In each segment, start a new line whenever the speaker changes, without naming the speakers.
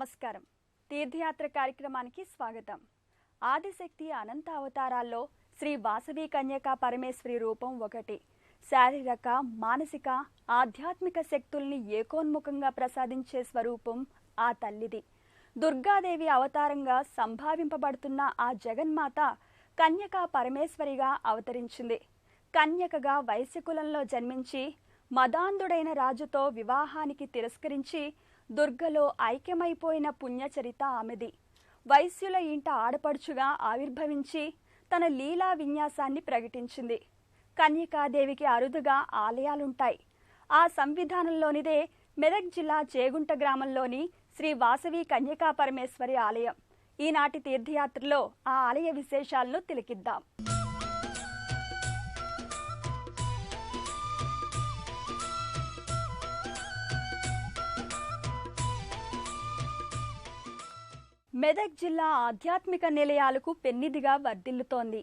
నమస్కారం. తీర్థయాత్ర కార్యక్రమానికి స్వాగతం. ఆదిశక్తి అనంత అవతారాల్లో శ్రీ వాసవి కన్యకా పరమేశ్వరి రూపం ఒకటి. శారీరక, మానసిక, ఆధ్యాత్మిక శక్తుల్ని ఏకోన్ముఖంగా ప్రసాదించే స్వరూపం ఆ తల్లిది. దుర్గాదేవి అవతారంగా సంభావింపబడుతున్న ఆ జగన్మాత కన్యకా పరమేశ్వరిగా అవతరించింది. కన్యకగా వైశ్యకులంలో జన్మించి మదాంధుడైన రాజుతో వివాహానికి తిరస్కరించి దుర్గలో ఐక్యమైపోయిన పుణ్యచరిత ఆమెది. వైశ్యుల ఇంట ఆడపడుచుగా ఆవిర్భవించి తన లీలా విన్యాసాన్ని ప్రకటించింది. కన్యకాదేవికి అరుదుగా ఆలయాలుంటాయి. ఆ సంవిధానంలోనిదే మెదక్ జిల్లా చేగుంట గ్రామంలోని శ్రీ వాసవి కన్యకా పరమేశ్వరి ఆలయం. ఈనాటి తీర్థయాత్రలో ఆ ఆలయ విశేషాలను తిలకిద్దాం. మెదక్ జిల్లా ఆధ్యాత్మిక నిలయాలకు పెన్నిదిగా వర్ధిల్లుతోంది.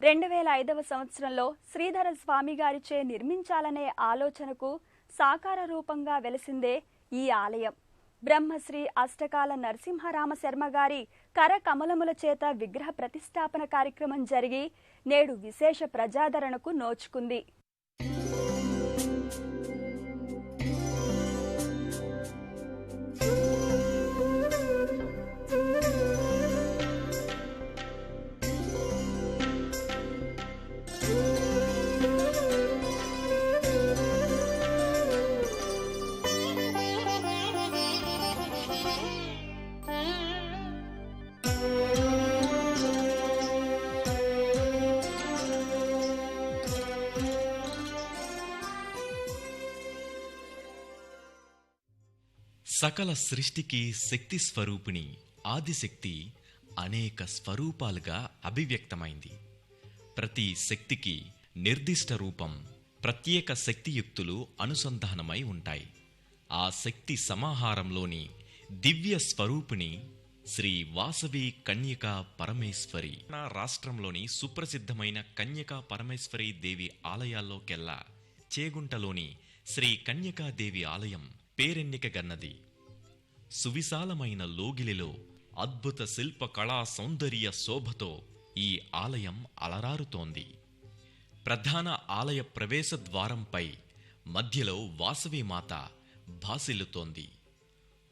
2005వ సంవత్సరంలో శ్రీధర స్వామి గారిచే నిర్మించాలనే ఆలోచనకు సాకార రూపంగా వెలసిందే ఈ ఆలయం. బ్రహ్మశ్రీ అష్టకాల నరసింహరామ శర్మ గారి కరకమలముల చేత విగ్రహ ప్రతిష్టాపన కార్యక్రమం జరిగి నేడు విశేష ప్రజాదరణకు నోచుకుంది.
సకల సృష్టికి శక్తి స్వరూపిణి ఆదిశక్తి అనేక స్వరూపాలుగా అభివ్యక్తమైంది. ప్రతి శక్తికి నిర్దిష్ట రూపం, ప్రత్యేక శక్తియుక్తులు అనుసంధానమై ఉంటాయి. ఆ శక్తి సమాహారంలోని దివ్య స్వరూపిణి శ్రీ వాసవి కన్యకా పరమేశ్వరి. రాష్ట్రంలోని సుప్రసిద్ధమైన కన్యకా పరమేశ్వరి దేవి ఆలయాల్లోకెల్లా చేగుంటలోని శ్రీ కన్యకాదేవి ఆలయం పేరెన్నికగన్నది. సువిశాలమైన లోగిలిలో అద్భుత శిల్ప కళా సౌందర్య శోభతో ఈ ఆలయం అలరారుతోంది. ప్రధాన ఆలయ ప్రవేశ ద్వారంపై మధ్యలో వాసవీమాత భాసిల్లుతోంది.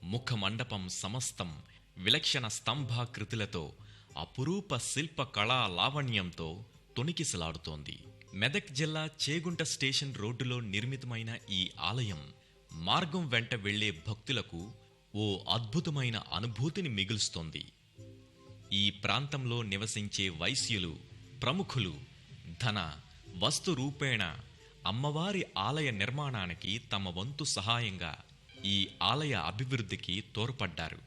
ముఖమండపం సమస్తం విలక్షణ స్తంభాకృతులతో అపురూప శిల్ప కళా లావణ్యంతో తొణికిసలాడుతోంది. మెదక్ జిల్లా చేగుంట స్టేషన్ రోడ్డులో నిర్మితమైన ఈ ఆలయం మార్గం వెంట వెళ్లే భక్తులకు ఓ అద్భుతమైన అనుభూతిని మిగులుస్తోంది. ఈ ప్రాంతంలో నివసించే వైశ్యులు, ప్రముఖులు ధన, వస్తు రూపేణ అమ్మవారి ఆలయ నిర్మాణానికి తమ వంతు సహాయంగా ఈ ఆలయ అభివృద్ధికి తోడ్పడ్డారు.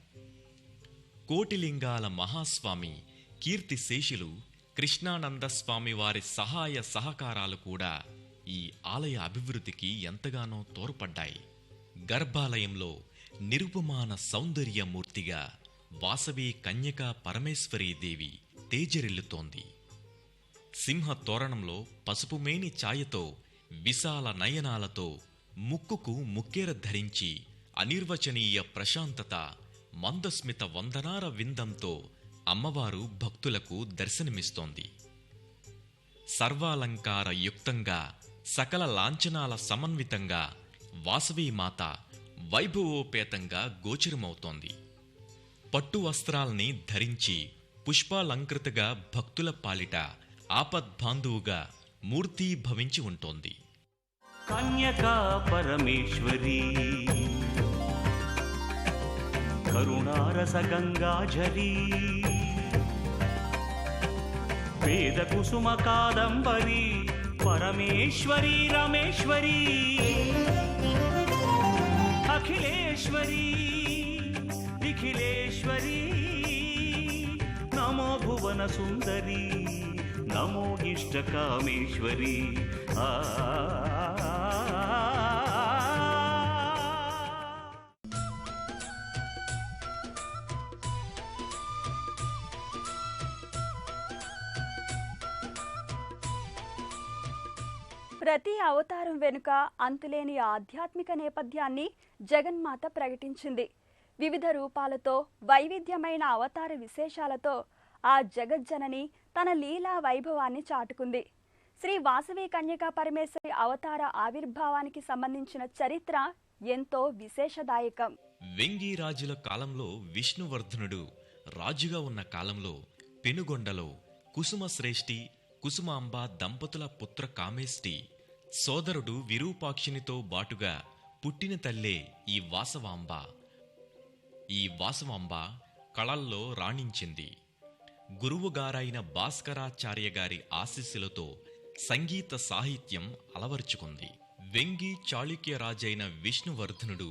కోటిలింగాల మహాస్వామి కీర్తిశేషులు కృష్ణానందస్వామి వారి సహాయ సహకారాలు కూడా ఈ ఆలయ అభివృద్ధికి ఎంతగానో తోడ్పడ్డాయి. గర్భాలయంలో నిరుపమాన సౌందర్యమూర్తిగా వాసవి కన్యకా పరమేశ్వరీదేవి తేజరిల్లుతోంది. సింహ తోరణంలో పసుపుమేని ఛాయతో, విశాల నయనాలతో, ముక్కుకు ముక్కెర ధరించి అనిర్వచనీయ ప్రశాంతత, మందస్మిత వందనార విందంతో అమ్మవారు భక్తులకు దర్శనమిస్తోంది. సర్వాలంకార యుక్తంగా, సకల లాంఛనాల సమన్వితంగా వాసవీమాత వైభవోపేతంగా గోచరమవుతోంది. పట్టు వస్త్రాల్ని ధరించి పుష్పాలంకృతగా భక్తుల పాలిట ఆపద్బాంధువుగా మూర్తి భవించి ఉంటోంది.
కన్యకా పరమేశ్వరి కరుణారస గంగాజలి వేద కుసుమ కాదంబరి పరమేశ్వరి రమేశ్వరి అఖిలేశ్వరి నిఖిలేశ్వరి నమో భువన సుందరి నమో ఇష్టకామేశ్వరి.
ప్రతి అవతారం వెనుక అంతులేని ఆధ్యాత్మిక నేపథ్యాన్ని జగన్మాత ప్రకటించింది. వివిధ రూపాలతో వైవిధ్యమైన అవతార విశేషాలతో ఆ జగజ్జనని తన లీలా వైభవాన్ని చాటుకుంది. శ్రీ వాసవి కన్యకా పరమేశ్వరి అవతార ఆవిర్భావానికి సంబంధించిన చరిత్ర ఎంతో విశేషదాయకం.
వెంగీరాజుల కాలంలో విష్ణువర్ధనుడు రాజుగా ఉన్న కాలంలో పెనుగొండలో కుసుమశ్రేష్ఠి కుసుమాంబ దంపతుల పుత్ర కామేష్టి సోదరుడు విరూపాక్షినితో బాటుగా పుట్టిన తల్లే ఈ వాసవాంబ. ఈ వాసవాంబ కళల్లో రాణించింది. గురువుగారైన భాస్కరాచార్య గారి ఆశీస్సులతో సంగీత సాహిత్యం అలవర్చుకుంది. వెంగి చాళుక్యరాజైన విష్ణువర్ధనుడు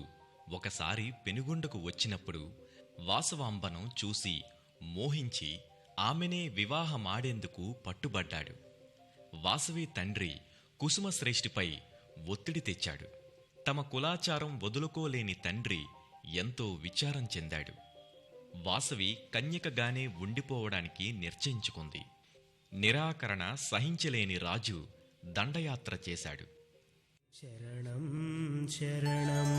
ఒకసారి పెనుగొండకు వచ్చినప్పుడు వాసవాంబను చూసి మోహించి ఆమెనే వివాహమాడేందుకు పట్టుబడ్డాడు. వాసవి తండ్రి కుసుమశ్రేష్ఠిపై ఒత్తిడి తెచ్చాడు. తమ కులాచారం వదులుకోలేని తండ్రి ఎంతో విచారం చెందాడు. వాసవి కన్యకగానే ఉండిపోవడానికి నిశ్చయించుకుంది. నిరాకరణ సహించలేని రాజు దండయాత్ర చేశాడు.
శరణం శరణం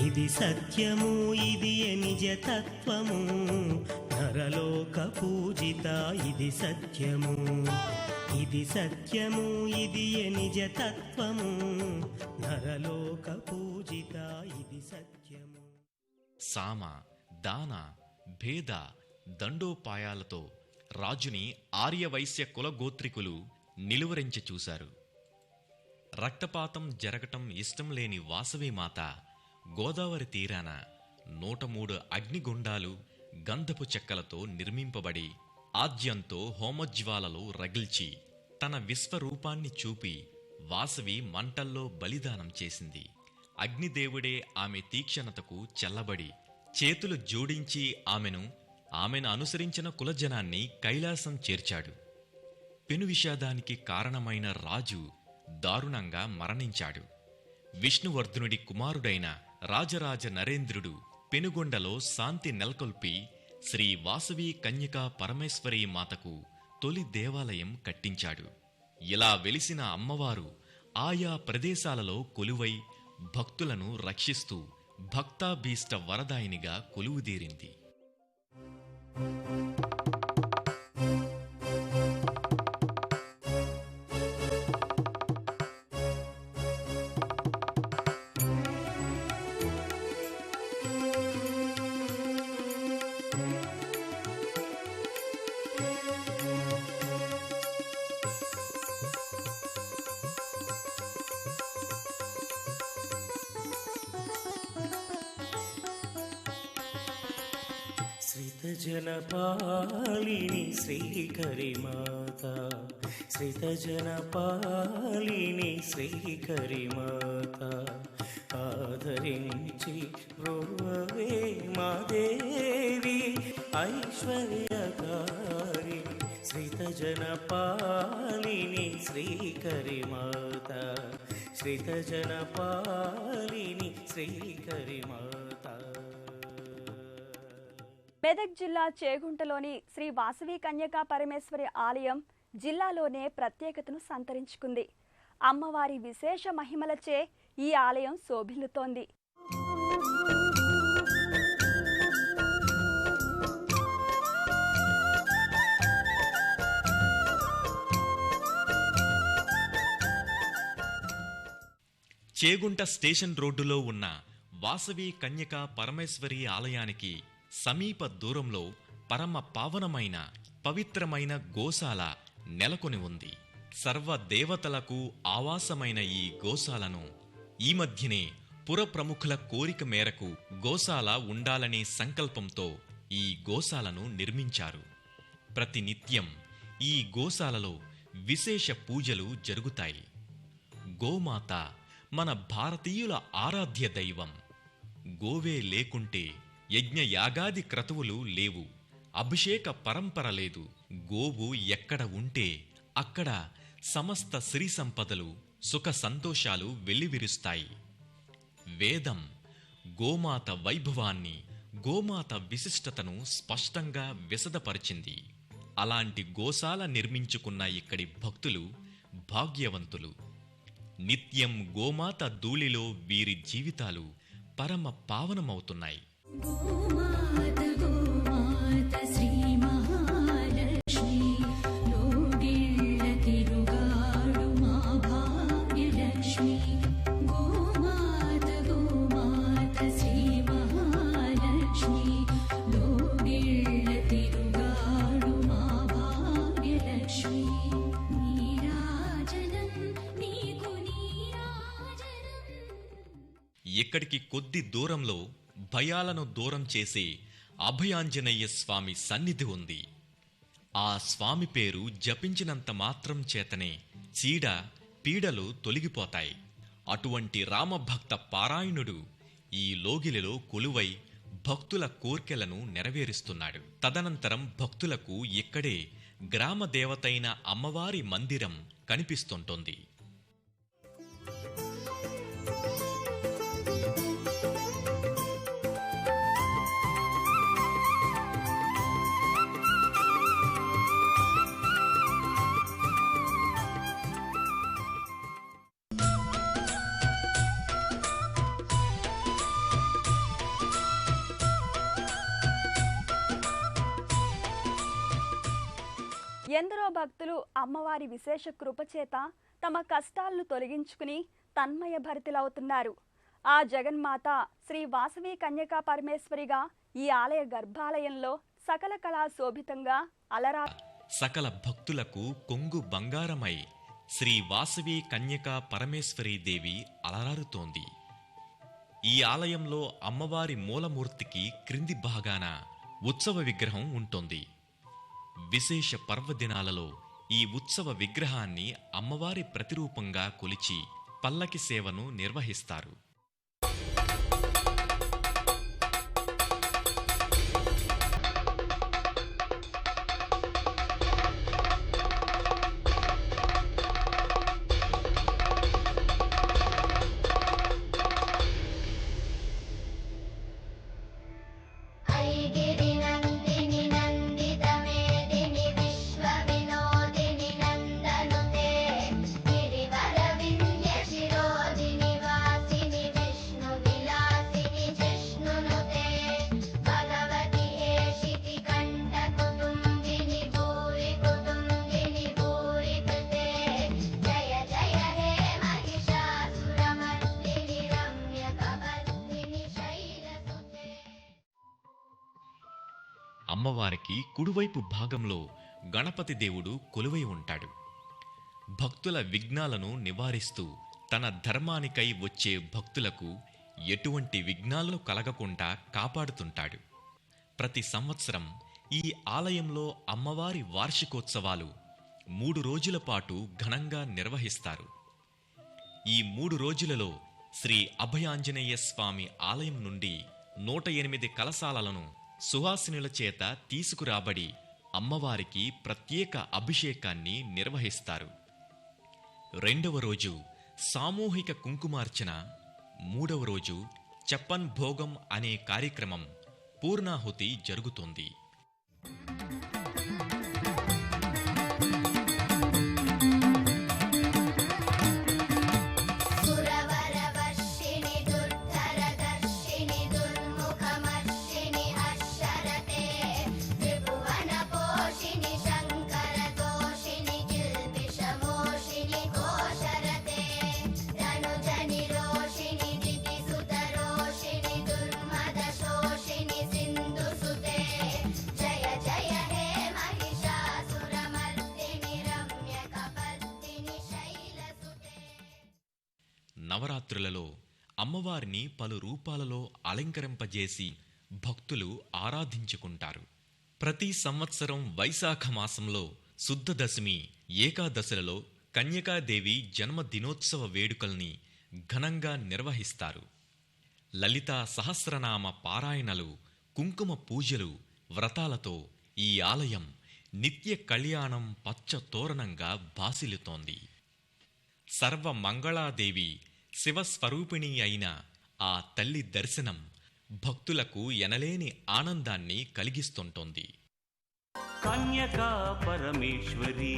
ఇది సత్యము ఇది నిజ తత్వము నరలోక పూజిత ఇది సత్యము ఇది సత్యము ఇది నిజ తత్వము నరలోక పూజిత ఇది సత్యము.
సామ దాన భేద దండోపాయాలతో రాజుని ఆర్యవైశ్య కులగోత్రికులు నిలువరించి చూశారు. రక్తపాతం జరగటం ఇష్టం లేని వాసవీమాత గోదావరి తీరాన 103 అగ్నిగుండాలు గంధపు చెక్కలతో నిర్మింపబడి ఆద్యంతో హోమజ్వాలలు రగిల్చి తన విశ్వరూపాన్ని చూపి వాసవి మంటల్లో బలిదానం చేసింది. అగ్నిదేవుడే ఆమె తీక్షణతకు చెల్లబడి చేతులు జోడించి ఆమెను అనుసరించిన కులజనాన్ని కైలాసం చేర్చాడు. పెను విషాదానికి కారణమైన రాజు దారుణంగా మరణించాడు. విష్ణువర్ధనుడి కుమారుడైన రాజరాజ నరేంద్రుడు పెనుగొండలో శాంతి నెలకొల్పి శ్రీ వాసవి కన్యకా పరమేశ్వరీ మాతకు తొలి దేవాలయం కట్టించాడు. ఇలా వెలిసిన అమ్మవారు ఆయా ప్రదేశాలలో కొలువై భక్తులను రక్షిస్తూ భక్తాభీష్ట వరదాయినిగా కొలువుదీరింది.
శ్రితజనపాలిని శ్రీకరి మాత శ్రితజనపాలిని శ్రీకరి మాత ఆదరించి బ్రోవే మాదేవి ఐశ్వర్యకారి శ్రితజనపాలిని శ్రీకరి మాత శ్రితజనపాలిని శ్రీకరి మాత.
మెదక్ జిల్లా చేగుంటలోని శ్రీ వాసవి కన్యకా పరమేశ్వరి ఆలయం జిల్లాలోనే ప్రత్యేకతను సంతరించుకుంది. అమ్మవారి విశేష మహిమలచే ఈ ఆలయం శోభిల్లుతోంది.
చేగుంట స్టేషన్ రోడ్డులో ఉన్న వాసవి కన్యకా పరమేశ్వరి ఆలయానికి సమీప దూరంలో పరమ పావనమైన పవిత్రమైన గోశాల నెలకొని ఉంది. సర్వదేవతలకు ఆవాసమైన ఈ గోశాలను ఈ మధ్యనే పుర ప్రముఖుల కోరిక మేరకు గోశాల ఉండాలనే సంకల్పంతో ఈ గోశాలను నిర్మించారు. ప్రతినిత్యం ఈ గోశాలలో విశేష పూజలు జరుగుతాయి. గోమాత మన భారతీయుల ఆరాధ్య దైవం. గోవే లేకుంటే యజ్ఞయాగాది క్రతువులు లేవు. అభిషేక పరంపర లేదు. గోవు ఎక్కడ ఉంటే అక్కడ సమస్త సిరి సంపదలు, సుఖ సంతోషాలు వెల్లివిరుస్తాయి. వేదం గోమాత వైభవాన్ని, గోమాత విశిష్టతను స్పష్టంగా విశదపరిచింది. అలాంటి గోశాల నిర్మించుకున్న ఇక్కడి భక్తులు భాగ్యవంతులు. నిత్యం గోమాత ధూళిలో వీరి జీవితాలు పరమ పావనమవుతున్నాయి.
గోమాత గోమాత శ్రీ మహాలక్ష్మి లోగిళ్ళ తిరుగాడు మా భాగ్యలక్ష్మి. గోమాత గోమాత శ్రీ మహాలక్ష్మి లోగిళ్ళ తిరుగాడు మా భాగ్యలక్ష్మి. నీరాజనం నీకు నీరాజనం.
ఇక్కడికి కొద్ది దూరంలో భయాలను దూరం చేసే అభయాంజనేయ స్వామి సన్నిధి ఉంది. ఆ స్వామి పేరు జపించినంత మాత్రం చేతనే చీడ పీడలు తొలగిపోతాయి. అటువంటి రామభక్త పారాయణుడు ఈ లోగిలిలో కొలువై భక్తుల కోర్కెలను నెరవేరుస్తున్నాడు. తదనంతరం భక్తులకు ఇక్కడే గ్రామ దేవతైన అమ్మవారి మందిరం కనిపిస్తుంటోంది.
ఎందరో భక్తులు అమ్మవారి విశేష కృపచేత తమ కష్టాలను తొలగించుకుని తన్మయ భరితులవుతున్నారు. ఆ జగన్మాత శ్రీ వాసవి కన్యకా పరమేశ్వరిగా ఈ ఆలయ గర్భాలయంలో సకల కళా శోభితంగా అలరా.
సకల భక్తులకు కొంగు బంగారమై శ్రీ వాసవి కన్యకా పరమేశ్వరీ దేవి అలరారుతోంది. ఈ ఆలయంలో అమ్మవారి మూలమూర్తికి క్రింది భాగాన ఉత్సవ విగ్రహం ఉంటుంది. విశేష పర్వదినాలలో ఈ ఉత్సవ విగ్రహాన్ని అమ్మవారి ప్రతిరూపంగా కొలిచి పల్లకి సేవను నిర్వహిస్తారు. అమ్మవారికి కుడివైపు భాగంలో గణపతి దేవుడు కొలువై ఉంటాడు. భక్తుల విఘ్నాలను నివారిస్తూ తన ధర్మానికై వచ్చే భక్తులకు ఎటువంటి విఘ్నాలు కలగకుండా కాపాడుతుంటాడు. ప్రతి సంవత్సరం ఈ ఆలయంలో అమ్మవారి వార్షికోత్సవాలు 3 రోజుల పాటు ఘనంగా నిర్వహిస్తారు. ఈ 3 రోజులలో శ్రీ అభయాంజనేయ స్వామి ఆలయం నుండి 108 కలశాలను సుహాసినుల చేత తీసుకురాబడి అమ్మవారికి ప్రత్యేక అభిషేకాన్ని నిర్వహిస్తారు. 2వ రోజు సామూహిక కుంకుమార్చన, 3వ రోజు చప్పన్ భోగం అనే కార్యక్రమం పూర్ణాహుతి జరుగుతుంది. నవరాత్రులలో అమ్మవారిని పలు రూపాలలో అలంకరింపజేసి భక్తులు ఆరాధించుకుంటారు. ప్రతి సంవత్సరం వైశాఖ మాసంలో శుద్ధ దశమి, ఏకాదశులలో కన్యకాదేవి జన్మదినోత్సవ వేడుకల్ని ఘనంగా నిర్వహిస్తారు. లలితా సహస్రనామ పారాయణలు, కుంకుమ పూజలు, వ్రతాలతో ఈ ఆలయం నిత్య కళ్యాణం పచ్చ తోరణంగా భాసిల్లుతోంది. సర్వమంగళాదేవి శివస్వరూపిణి అయిన ఆ తల్లి దర్శనం భక్తులకు ఎనలేని ఆనందాన్ని కలిగిస్తుంటోంది.
కన్యకా పరమేశ్వరీ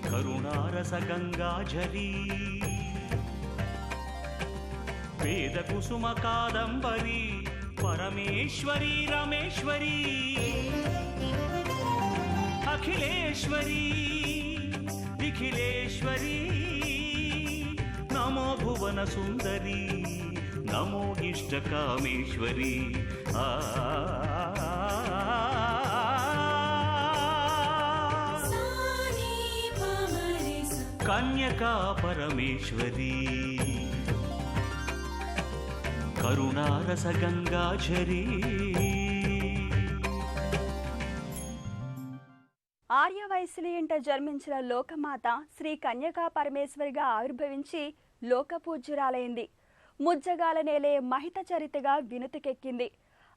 కరుణారస గంగాజరీ వేద కుసుమ కాదంబరీ పరమేశ్వరీ రమేశ్వరీ అఖిలేశ్వరీ నిఖిలేశ్వరీ నమో భువన సుందరీ నమో ఇష్టకామేశ్వరీ
సాని పమరి స
కన్యకా పరమేశ్వరీ కరుణారస గంగాజరీ.
ఆర్యవైశ్యుని ఇంట జన్మించిన లోకమాత శ్రీ కన్యకా పరమేశ్వరిగా ఆవిర్భవించి లోకపూజ్యురాలైంది. ముజ్జగాల నేలే మహిత చరితగా వినుతికెక్కింది.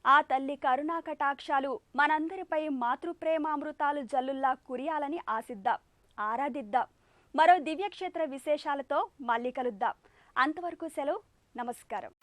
ఆ తల్లి కరుణా కటాక్షాలు మనందరిపై మాతృప్రేమామృతాలు జల్లుల్లా కురియాలని ఆశిద్దాం, ఆరాధిద్దాం. మరో దివ్యక్షేత్ర విశేషాలతో మళ్ళీ కలుద్దాం. అంతవరకు సెలవు. నమస్కారం.